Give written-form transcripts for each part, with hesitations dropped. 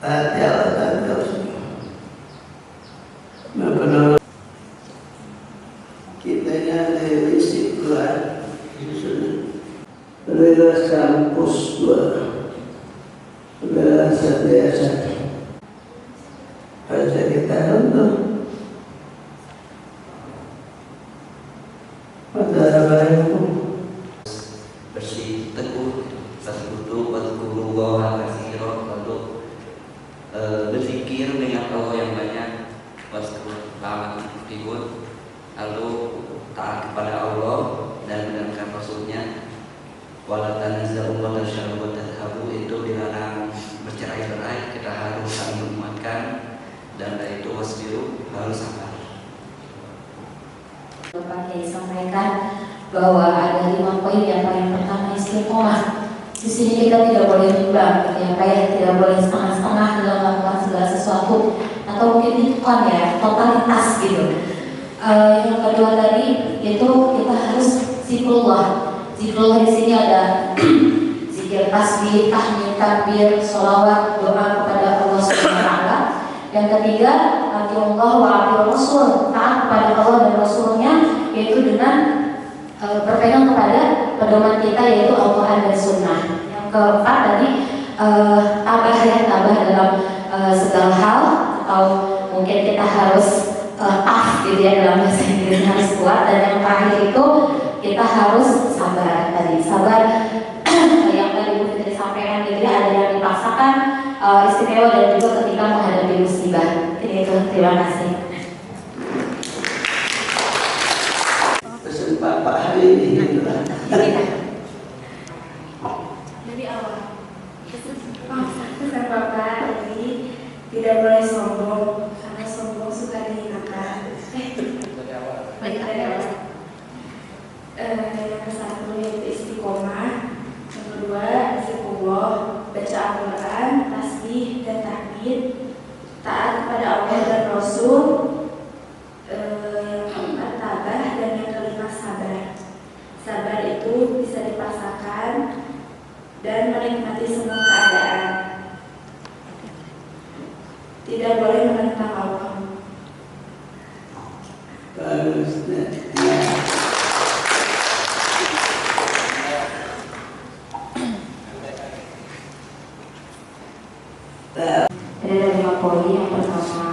jalan terus. Benar kita dari Istiqlal Rela kampus Rela biasa baca kita untuk pada baru bersih teguh bersekutu berkurullah kasiro untuk berzikir dengan Allah yang banyak waskurullah figur, lalu taat kepada Allah dan mendengarkan Rasulnya. Wala tanaza'u wa tashabu wa tadhabu, itu dilarang bercerai-berai, kita harus saling menguatkan, dan dari itu wasbiru, harus sabar. Bapak Kiai sampaikan bahwa ada 5 poin. Yang paling pertama istiqomah. Di sini kita tidak boleh bimbang, tidak boleh setengah-setengah dalam melakukan segala sesuatu, atau mungkin itu kan ya totalitas gitu. Yang kedua tadi itu kita harus zikrullah. Zikrullah di sini ada zikir tasbih, tahmid, takbir, sholawat, doa kepada Allah Subhanahu wa taala. Yang ketiga, atiullah wa atiur rasul, taat kepada Allah dan Rasulnya, yaitu dengan berpegang kepada pedoman kita, yaitu Al-Quran dan Sunnah. Yang keempat tadi tabah dalam segala hal, atau mungkin kita harus gitu ya, dalam bahasa Inggris harus kuat. Dan yang terakhir itu kita harus sabar tadi, sabar yang tadi Bu Fitri sampaikan gitu ya, ada yang dipaksakan, istimewa, dan juga ketika menghadapi musibah. Itu terima kasih. pesan Bapak hari ini dari awal pesan Bapak jadi tidak boleh sombong, karena sombong suka dihinakan. Yang ke-1 yaitu istiqomah, yang kedua zikrullah, baca Al-Quran, tasbih dan tahmid, taat kepada Allah dan Rasul, yang keempat tabah, dan yang kelima sabar. Sabar itu bisa dipaksakan dan menikmati semua keadaan. Tidak boleh menentang Allah. bagusnya Ada 5 poin. Yang pertama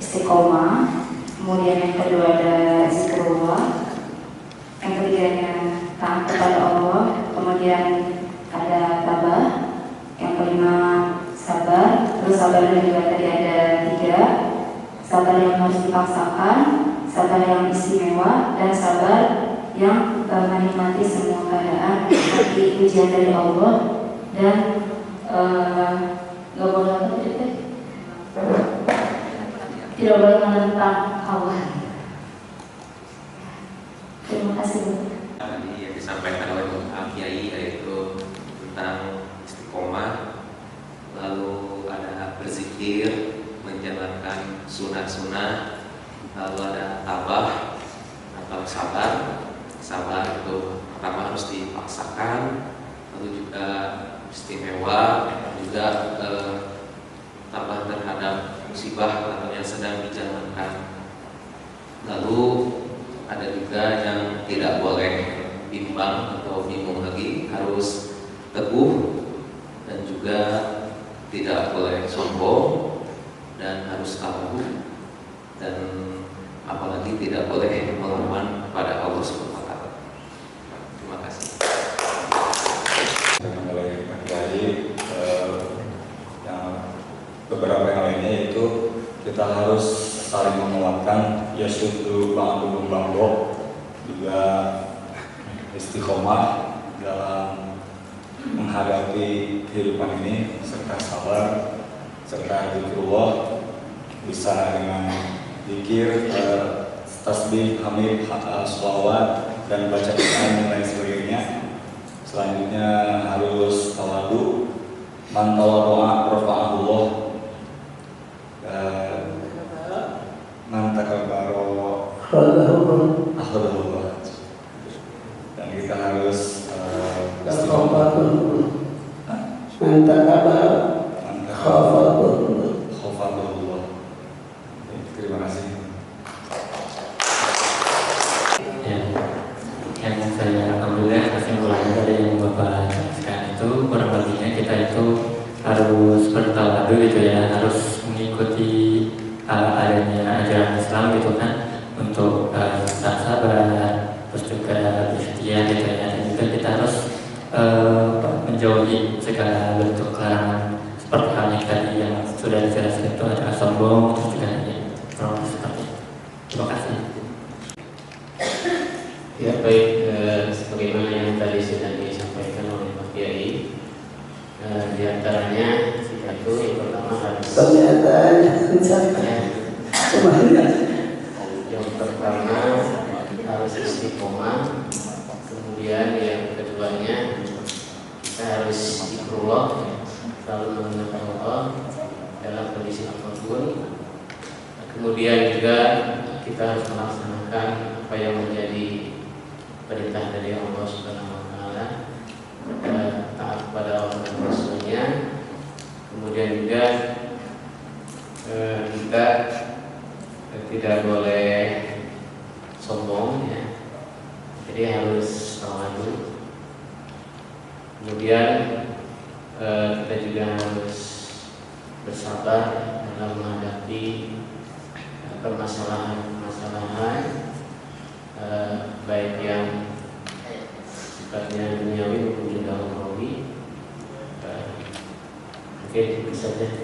istiqomah, kemudian yang kedua ada zikrullah, yang ketiganya taat kepada Allah, kemudian ada tabah, yang kelima sabar. Terus sabar juga tadi ada 3, sabar yang harus dipaksakan, sabar yang istimewa, dan sabar yang menikmati semua keadaan seperti ujian dari Allah, dan nggak boleh apa tidak boleh menentang Allah. Terima kasih Bu. Tadi yang disampaikan oleh Pak Kiai yaitu tentang istiqomah, lalu ada berzikir, menjalankan sunah-sunah, lalu ada tabah atau sabar. Sabar itu pertama harus dipaksakan, lalu juga istimewa, juga tabah terhadap musibah atau yang sedang dijalankan. Lalu ada juga yang tidak boleh bimbang atau bingung lagi, harus teguh, dan juga tidak boleh sombong, dan harus tahu, dan apalagi tidak boleh melawan kepada Allah Subhanahu wa taala. Terima kasih. Oleh Pak Kiai, yang beberapa yang lainnya yaitu kita harus saling menguatkan, yaitu ba'du ba'du, juga istiqomah dalam menghadapi kehidupan ini, serta sabar, serta zikrullah, bisa dengan zikir, tasbih, hamid, sholawat, dan baca Quran dan lain sebagainya. Selanjutnya harus tawadu, man tawaddu'a rafa'ahullah, man takabbara akhadahullah. Dan kita harus mantap kabar harus bertawadu gitu ya, harus mengikuti adanya ajaran Islam gitu kan, untuk tetap sabar, terus juga berikhtiar gitu ya, dan juga kita harus menjauhi segala bentuk larangan seperti halnya tadi yang sudah dijelaskan itu adalah sombong, terus juga ya, seperti itu. Terima kasih. Ya baik, sebagaimana yang tadi sudah disampaikan oleh Pak Kiai, di antaranya itu yang pertama harus yang pertama harus istiqomah, kemudian yang keduanya kita harus zikrullah, selalu mengingat Allah dalam kondisi apapun. Kemudian juga kita harus melaksanakan apa yang menjadi perintah dari Allah Subhanahu wa taala, taat kepada Allah dan Rasul-Nya. Kemudian juga kita tidak boleh sombong ya. Jadi harus tawadu. Kemudian kita juga harus bersabar dalam menghadapi permasalahan-permasalahan baik yang sifatnya duniawi maupun juga ukhrawi. Oke, itu saja.